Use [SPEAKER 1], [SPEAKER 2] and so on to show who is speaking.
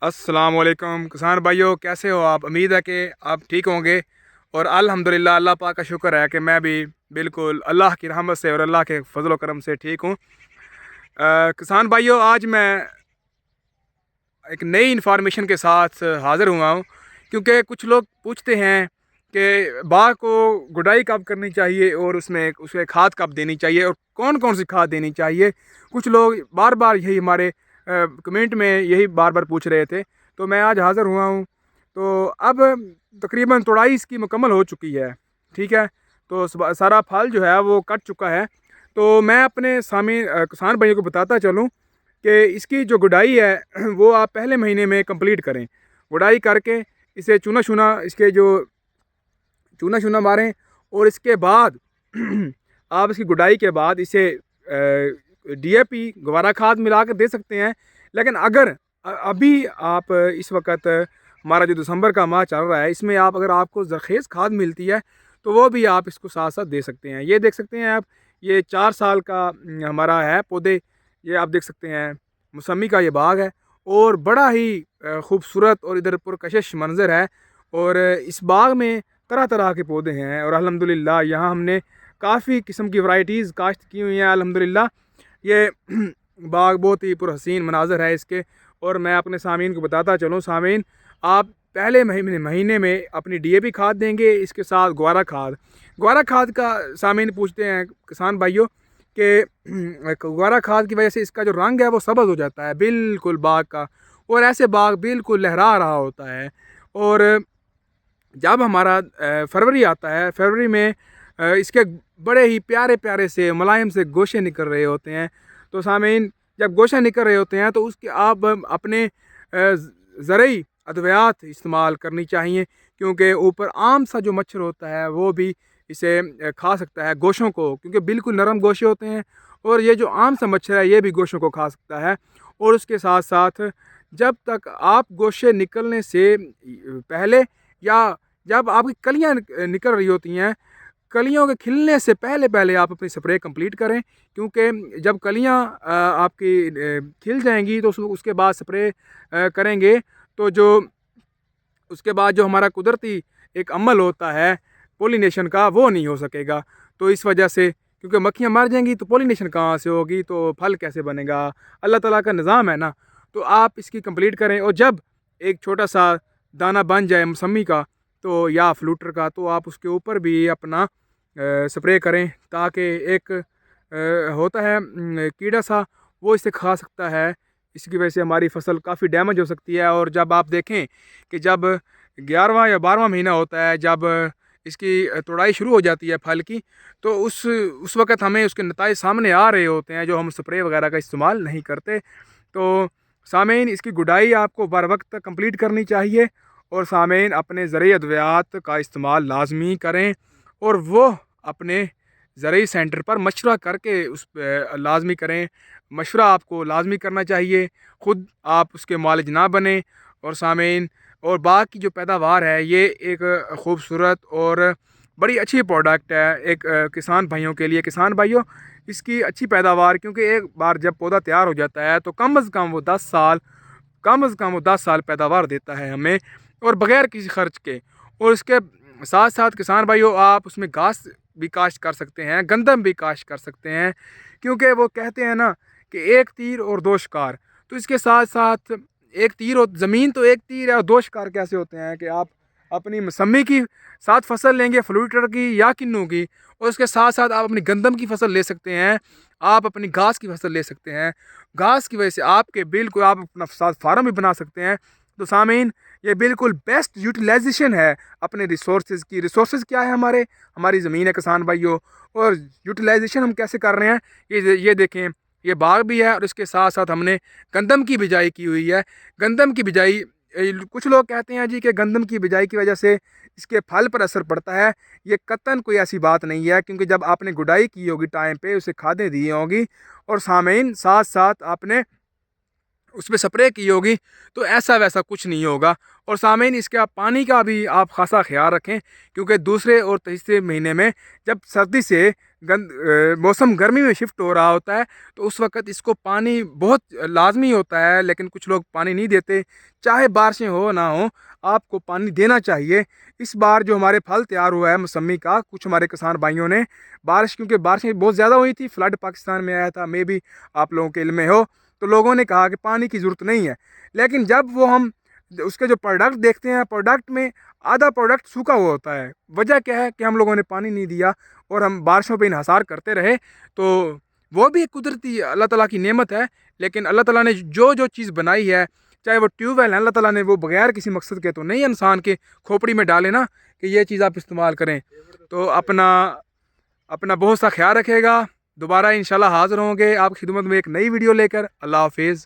[SPEAKER 1] अस्सलाम वालेकुम किसान भाइयों, कैसे हो आप? उम्मीद है कि आप ठीक होंगे। और अल्हम्दुलिल्लाह अल्लाह पाक का शुक्र है कि मैं भी बिल्कुल अल्लाह की रहमत से और अल्लाह के फजल करम से ठीक हूँ। किसान भाइयों, आज मैं एक नई इन्फॉर्मेशन के साथ हाज़िर हुआ हूँ, क्योंकि कुछ लोग पूछते हैं कि बाग को गुडाई कब करनी चाहिए और उसमें उसे खाद कब देनी चाहिए और कौन कौन सी खाद देनी चाहिए। कुछ लोग बार बार यही हमारे कमेंट में यही बार बार पूछ रहे थे, तो मैं आज हाज़िर हुआ हूँ। तो अब तकरीबन तुड़ाई इसकी मुकम्मल हो चुकी है, ठीक है। तो सारा फल जो है वो कट चुका है। तो मैं अपने किसान भाइयों को बताता चलूँ कि इसकी जो गुडाई है वो आप पहले महीने में कंप्लीट करें। गुडाई करके इसे चूना चूना इसके जो चूना चूना मारें, और इसके बाद आप इसकी गुडाई के बाद इसे डीएपी गवारा खाद मिला कर दे सकते हैं। लेकिन अगर अभी आप इस वक्त हमारा जो दिसंबर का माह चल रहा है, इसमें आप अगर आपको ज़रख़ेज़ खाद मिलती है तो वो भी आप इसको साथ साथ दे सकते हैं। ये देख सकते हैं आप, ये 4 साल का हमारा है पौधे। ये आप देख सकते हैं मौसमी का ये बाग है, और बड़ा ही खूबसूरत और इधर पुरकशिश मंज़र है। और इस बाग में तरह तरह के पौधे हैं, और अल्हम्दुलिल्लाह यहाँ हमने काफ़ी किस्म की वैरायटीज़ काश्त की हुई हैं अल्हम्दुलिल्लाह। ये बाग बहुत ही पुरहसीन मनाज़र है इसके। और मैं अपने सामीन को बताता चलूँ, सामीन आप पहले महीने में अपनी डीएपी खाद देंगे, इसके साथ ग्वारा खाद का सामीन पूछते हैं किसान भाइयों कि ग्वारा खाद की वजह से इसका जो रंग है वो सब्ज़ हो जाता है बिल्कुल बाग का, और ऐसे बाग बिल्कुल लहरा रहा होता है। और जब हमारा फरवरी आता है, फरवरी में इसके बड़े ही प्यारे प्यारे से मुलायम से गोशे निकल रहे होते हैं। तो सामीन जब गोशे निकल रहे होते हैं तो उसके आप अपने ज़रूरी अद्वियात इस्तेमाल करनी चाहिए, क्योंकि ऊपर आम सा जो मच्छर होता है वो भी इसे खा सकता है गोशों को, क्योंकि बिल्कुल नरम गोशे होते हैं। और ये जो आम सा मच्छर है ये भी गोशों को खा सकता है। और उसके साथ साथ जब तक आप गोशे निकलने से पहले, या जब आपकी कलियां निकल रही होती हैं, कलियों के खिलने से पहले पहले आप अपनी स्प्रे कंप्लीट करें, क्योंकि जब कलियां आपकी खिल जाएंगी तो उसके बाद स्प्रे करेंगे तो जो उसके बाद जो हमारा कुदरती एक अमल होता है पोलिनेशन का, वो नहीं हो सकेगा। तो इस वजह से, क्योंकि मक्खियाँ मर जाएंगी तो पोलिनेशन कहाँ से होगी, तो फल कैसे बनेगा? अल्लाह ताला का निज़ाम है ना। तो आप इसकी कंप्लीट करें, और जब एक छोटा सा दाना बन जाए मौसमी का तो या फ्लूटर का, तो आप उसके ऊपर भी अपना स्प्रे करें, ताकि एक होता है कीड़ा सा, वो इसे खा सकता है। इसकी वजह से हमारी फसल काफ़ी डैमेज हो सकती है। और जब आप देखें कि जब 11वां या 12वां महीना होता है, जब इसकी तुड़ाई शुरू हो जाती है फल की, तो उस वक़्त हमें उसके नताइज सामने आ रहे होते हैं, जो हम स्प्रे वगैरह का इस्तेमाल नहीं करते। तो सामीन इसकी गुडाई आपको बर वक्त कंप्लीट करनी चाहिए, और सामीन अपने ज़रूरी अद्वियात का इस्तेमाल लाजमी करें, और वो अपने ज़रूरी सेंटर पर मशवरा करके उस लाजमी करें। मशवरा आपको लाजमी करना चाहिए, ख़ुद आप उसके मालिज ना बने। और सामीन, और बाग की जो पैदावार है ये एक ख़ूबसूरत और बड़ी अच्छी प्रोडक्ट है एक किसान भाइयों के लिए। किसान भाइयों, इसकी अच्छी पैदावार, क्योंकि एक बार जब पौधा तैयार हो जाता है तो कम अज़ कम वो 10 साल पैदावार देता है हमें, और बग़ैर किसी खर्च के। और इसके साथ साथ किसान भाइयों, आप उसमें घास भी काश्त कर सकते हैं, गंदम भी काश्त कर सकते हैं, क्योंकि वो कहते हैं ना कि एक तीर और दो शिकार। तो इसके साथ साथ एक तीर और ज़मीन, तो एक तीर है, और दो शिकार कैसे होते हैं कि आप अपनी मौसमी की साथ फसल लेंगे, फ्लूटर की या किन्नू की, और उसके साथ साथ आप अपनी गंदम की फसल ले सकते हैं, आप अपनी घास की फसल ले सकते हैं। घास की वजह से आपके बिल्कुल आप अपना साथ फार्म भी बना सकते हैं। तो सामीन, ये बिल्कुल बेस्ट यूटिलाइजेशन है अपने रिसोर्सेज की। रिसोर्सेज क्या है? हमारी ज़मीन है किसान भाइयों, और यूटिलाइजेशन हम कैसे कर रहे हैं, ये देखें, ये बाग भी है और इसके साथ साथ हमने गंदम की बिजाई की हुई है। गंदम की बिजाई, कुछ लोग कहते हैं जी कि गंदम की बिजाई की वजह से इसके फल पर असर पड़ता है। ये कतन कोई ऐसी बात नहीं है, क्योंकि जब आपने गुडाई की होगी टाइम पे, उसे खादें दी होंगी, और सामीन साथ साथ आपने उस पर स्प्रे की होगी, तो ऐसा वैसा कुछ नहीं होगा। और सामीन, इसके आप पानी का भी आप खासा ख्याल रखें, क्योंकि दूसरे और तीसरे महीने में जब सर्दी से موسم گرمی میں شفٹ ہو رہا ہوتا ہے تو اس وقت اس کو پانی بہت لازمی ہوتا ہے، لیکن کچھ لوگ پانی نہیں دیتے۔ چاہے بارشیں ہو نہ ہو، آپ کو پانی دینا چاہیے۔ اس بار جو ہمارے پھل تیار ہوا ہے موسمی کا، کچھ ہمارے کسان بھائیوں نے کیونکہ بارشیں بہت زیادہ ہوئی تھی، فلڈ پاکستان میں آیا تھا، میں بھی آپ لوگوں کے علم میں ہو، تو لوگوں نے کہا کہ پانی کی ضرورت نہیں ہے۔ لیکن جب وہ ہم اس کے جو پروڈکٹ دیکھتے ہیں، پروڈکٹ میں آدھا پروڈکٹ سوکھا ہوا ہوتا ہے۔ وجہ کیا ہے کہ ہم لوگوں نے پانی نہیں دیا اور ہم بارشوں پہ انحصار کرتے رہے۔ تو وہ بھی ایک قدرتی اللہ تعالیٰ کی نعمت ہے، لیکن اللہ تعالیٰ نے جو چیز بنائی ہے، چاہے وہ ٹیوب ویل ہے، اللہ تعالیٰ نے وہ بغیر کسی مقصد کے تو نہیں انسان کے کھوپڑی میں ڈالے نا کہ یہ چیز آپ استعمال کریں۔ تو اپنا بہت سا خیال رکھے گا۔ دوبارہ انشاءاللہ حاضر ہوں گے آپ کی خدمت میں ایک نئی ویڈیو لے کر۔ اللہ حافظ۔